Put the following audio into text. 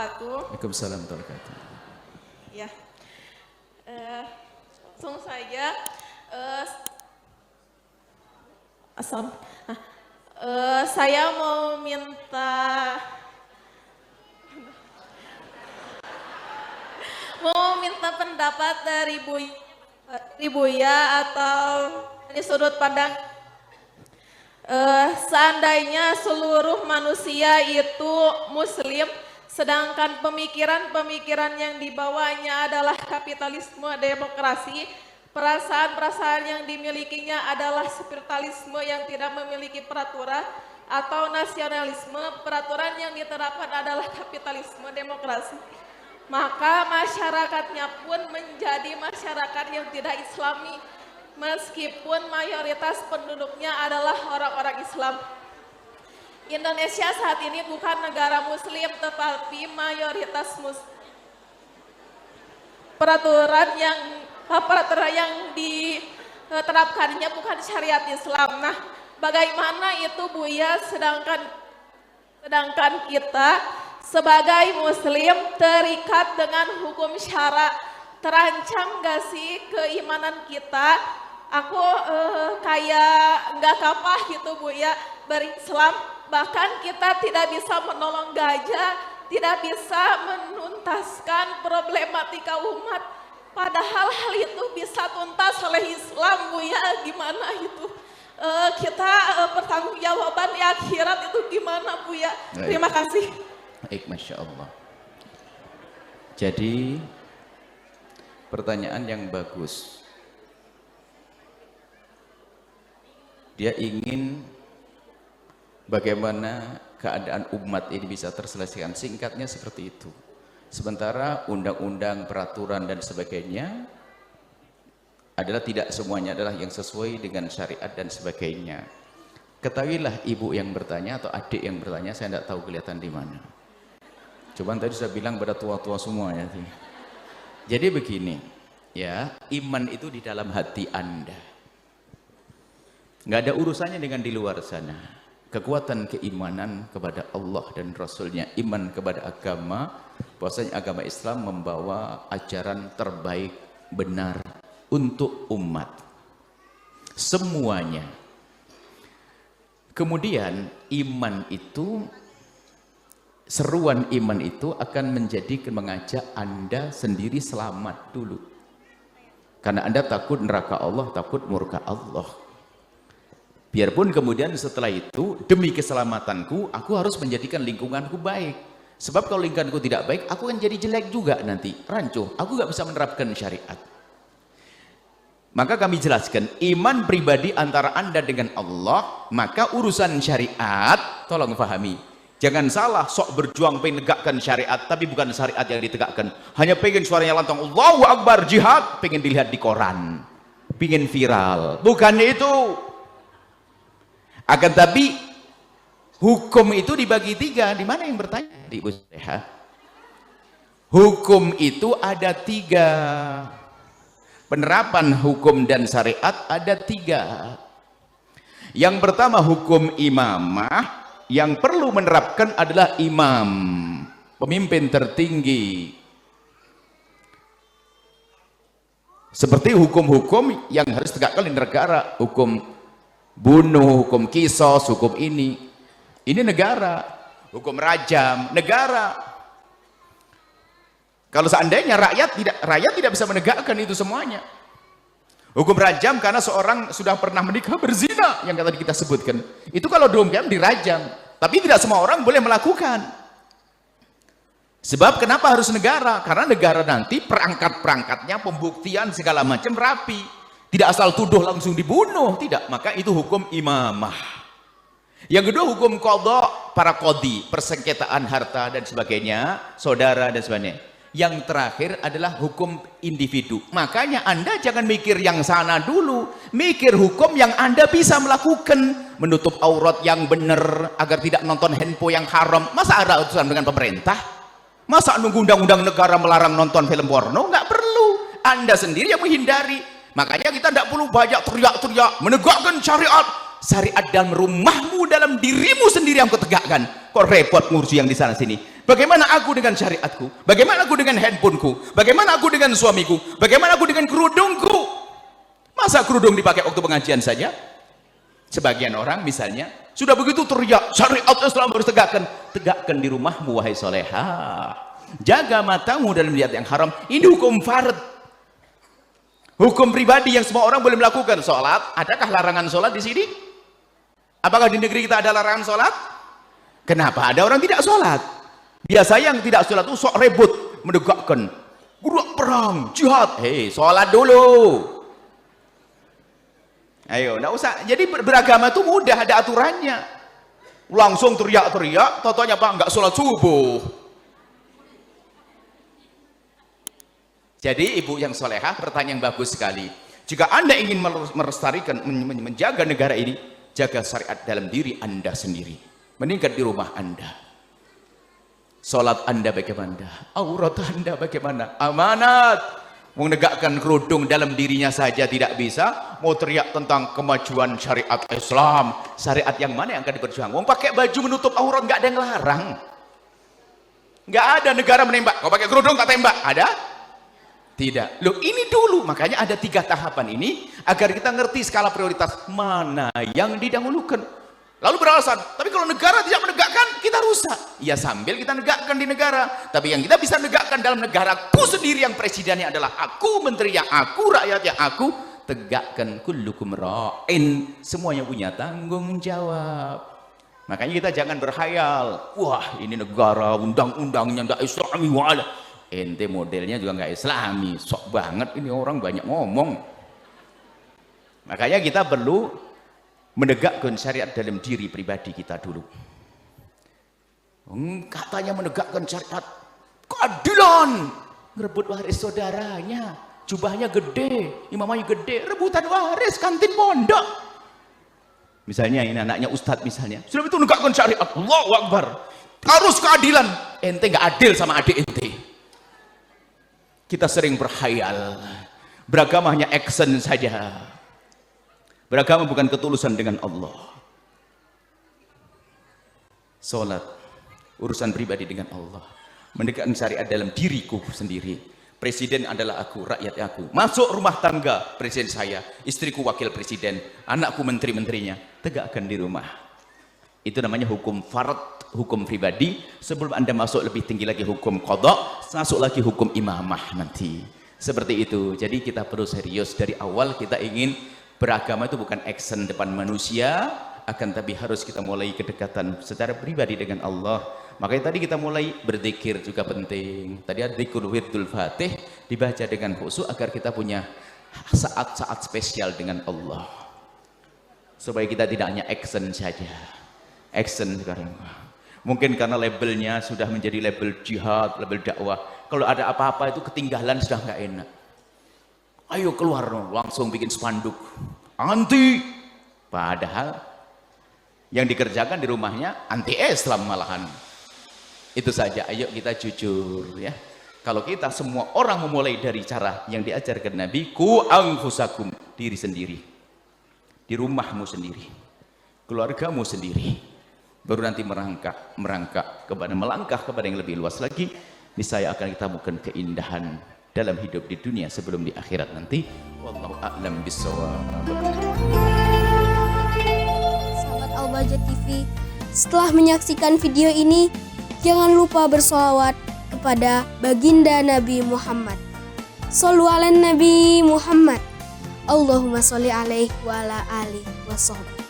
wabarakatuh. Waalaikumsalam warahmatullahi wabarakatuh. Ya, langsung saja. Saya mau minta pendapat dari Buya atau dari sudut pandang seandainya seluruh manusia itu muslim, sedangkan pemikiran-pemikiran yang dibawanya adalah kapitalisme, demokrasi, perasaan-perasaan yang dimilikinya adalah spiritualisme yang tidak memiliki peraturan, atau nasionalisme, peraturan yang diterapkan adalah kapitalisme, demokrasi, maka masyarakatnya pun menjadi masyarakat yang tidak islami, meskipun mayoritas penduduknya adalah orang-orang Islam. Indonesia saat ini bukan negara muslim, tetapi mayoritas peraturan yang diterapkannya bukan syariat Islam. Nah, bagaimana itu Buya, sedangkan kita sebagai muslim terikat dengan hukum syara, terancam gak sih keimanan kita? Aku kayak nggak kapah gitu Buya berislam, bahkan kita tidak bisa menolong gajah, tidak bisa menuntaskan problematika umat, padahal hal itu bisa tuntas oleh Islam Buya. Gimana itu kita pertanggungjawaban di akhirat itu gimana Buya? Terima kasih. Baik, Masya Allah. Jadi pertanyaan yang bagus. Dia ingin bagaimana keadaan umat ini bisa terselesaikan. Singkatnya seperti itu. Sementara undang-undang, peraturan dan sebagainya adalah tidak semuanya adalah yang sesuai dengan syariat dan sebagainya. Ketahuilah ibu yang bertanya atau adik yang bertanya, saya tidak tahu kelihatan di mana. Cuman tadi saya bilang pada tua-tua semua ya. Jadi begini, ya, iman itu di dalam hati Anda. Nggak ada urusannya dengan di luar sana. Kekuatan keimanan kepada Allah dan Rasulnya, iman kepada agama, bahwasanya agama Islam membawa ajaran terbaik, benar untuk umat semuanya. Kemudian iman itu, seruan iman itu akan mengajak Anda sendiri selamat dulu, karena Anda takut neraka Allah, takut murka Allah. Biarpun kemudian setelah itu, demi keselamatanku, aku harus menjadikan lingkunganku baik. Sebab kalau lingkunganku tidak baik, aku akan jadi jelek juga nanti, rancuh. Aku nggak bisa menerapkan syariat. Maka kami jelaskan, iman pribadi antara Anda dengan Allah, maka urusan syariat, tolong pahami. Jangan salah, sok berjuang pengen negakkan syariat, tapi bukan syariat yang ditegakkan. Hanya pengen suaranya lantang, Allahu Akbar, jihad, pengen dilihat di koran, pengen viral. Bukan itu. Akan tapi hukum itu dibagi tiga. Di mana yang bertanya? Di Ibu Seha. Hukum itu ada tiga. Penerapan hukum dan syariat ada tiga. Yang pertama hukum imamah. Yang perlu menerapkan adalah imam, pemimpin tertinggi. Seperti hukum-hukum yang harus tegakkan di negara, hukum bunuh, hukum kisos, hukum ini negara, hukum rajam, negara. Kalau seandainya rakyat tidak bisa menegakkan itu semuanya. Hukum rajam karena seorang sudah pernah menikah berzina yang tadi kita sebutkan, itu kalau dihukum dirajam, tapi tidak semua orang boleh melakukan. Sebab kenapa harus negara? Karena negara nanti perangkat-perangkatnya, pembuktian segala macam rapi. Tidak asal tuduh langsung dibunuh, tidak. Maka itu hukum imamah. Yang kedua hukum qadha, para qadhi, persengketaan harta dan sebagainya, saudara dan sebagainya. Yang terakhir adalah hukum individu. Makanya Anda jangan mikir yang sana dulu, mikir hukum yang Anda bisa melakukan. Menutup aurat yang benar, agar tidak nonton handphone yang haram. Masa ada urusan dengan pemerintah? Masa nunggu undang-undang negara melarang nonton film porno? Nggak perlu. Anda sendiri yang menghindari. Makanya kita tidak perlu banyak teriak-teriak menegakkan syariat. Syariat dalam rumahmu, dalam dirimu sendiri yang kau tegakkan. Kok repot ngurusi yang di sana sini. Bagaimana aku dengan syariatku? Bagaimana aku dengan handphoneku? Bagaimana aku dengan suamiku? Bagaimana aku dengan kerudungku? Masa kerudung dipakai waktu pengajian saja? Sebagian orang misalnya sudah begitu teriak syariat Islam harus tegakkan di rumahmu wahai soleha. Jaga matamu dalam melihat yang haram. Ini hukum fard, hukum pribadi yang semua orang boleh melakukan. Sholat, adakah larangan sholat di sini? Apakah di negeri kita ada larangan sholat? Kenapa ada orang tidak sholat? Biasa yang tidak sholat itu sok rebut menegakkan gerak perang jihad. Hei, sholat dulu. Ayo, enggak usah. Jadi beragama itu mudah, ada aturannya. Langsung teriak-teriak, totonya apa? Enggak sholat subuh. Jadi ibu yang solehah, pertanyaan yang bagus sekali. Jika Anda ingin melestarikan, menjaga negara ini, jaga syariat dalam diri Anda sendiri. Meningkat di rumah Anda. Sholat Anda bagaimana? Aurat Anda bagaimana? Amanat. Menegakkan kerudung dalam dirinya saja tidak bisa, mau teriak tentang kemajuan syariat Islam. Syariat yang mana yang akan diperjuangkan? Mau pakai baju menutup aurat nggak ada yang larang. Nggak ada negara menembak. Kau pakai kerudung nggak tembak? Ada? Tidak. Loh, ini dulu. Makanya ada 3 tahapan ini agar kita ngerti skala prioritas mana yang didahulukan. Lalu beralasan, tapi kalau negara tidak menegakkan, kita rusak. Ya sambil kita negakkan di negara. Tapi yang kita bisa negakkan dalam negaraku sendiri, yang presidennya adalah aku, menterinya aku, rakyatnya aku. Tegakkan kullukum ra'in. Semuanya punya tanggung jawab. Makanya kita jangan berhayal. Wah, ini negara, undang-undangnya tidak islami. Ente modelnya juga nggak islami. Sok banget ini orang banyak ngomong. Makanya kita perlu menegakkan syariat dalam diri pribadi kita dulu. Katanya menegakkan syariat keadilan, ngerebut waris saudaranya, jubahnya gede, imamahnya gede, rebutan waris kantin pondok. Misalnya ini anaknya ustadz misalnya, sudah itu menegakkan syariat, Allahu Akbar, harus keadilan. Ente nggak adil sama adik ente. Kita sering berhayal, beragama hanya action saja. Beragama bukan ketulusan dengan Allah. Salat, urusan pribadi dengan Allah. Menegakkan syariat dalam diriku sendiri. Presiden adalah aku, rakyat aku. Masuk rumah tangga, presiden saya, istriku wakil presiden, anakku menteri-menterinya. Tegakkan di rumah. Itu namanya hukum fard, hukum pribadi. Sebelum Anda masuk lebih tinggi lagi hukum qadha, masuk lagi hukum imamah nanti. Seperti itu. Jadi kita perlu serius dari awal. Kita ingin beragama itu bukan action depan manusia, akan tapi harus kita mulai kedekatan secara pribadi dengan Allah. Makanya tadi kita mulai berzikir juga penting. Tadi ada dzikir wirdul fatih dibaca dengan khusyuk agar kita punya saat-saat spesial dengan Allah. Supaya kita tidak hanya action saja. Action sekarang. Mungkin karena labelnya sudah menjadi label jihad, label dakwah. Kalau ada apa-apa itu ketinggalan sudah nggak enak. Ayo keluar langsung bikin spanduk anti, padahal yang dikerjakan di rumahnya anti Islam malahan. Itu saja. Ayo kita jujur ya. Kalau kita semua orang memulai dari cara yang diajarkan Nabi, ku anfusakum, diri sendiri, di rumahmu sendiri, keluargamu sendiri, baru nanti melangkah kepada yang lebih luas lagi. Niscaya akan kita temukan keindahan dalam hidup di dunia sebelum di akhirat nanti. Wallahu a'lam bishawab. Sahabat Al-Bahjah TV, setelah menyaksikan video ini, jangan lupa bersolawat kepada baginda Nabi Muhammad. Shollu ala Nabi Muhammad. Allahumma sholli alaihi wa ala alihi wa sahbihi.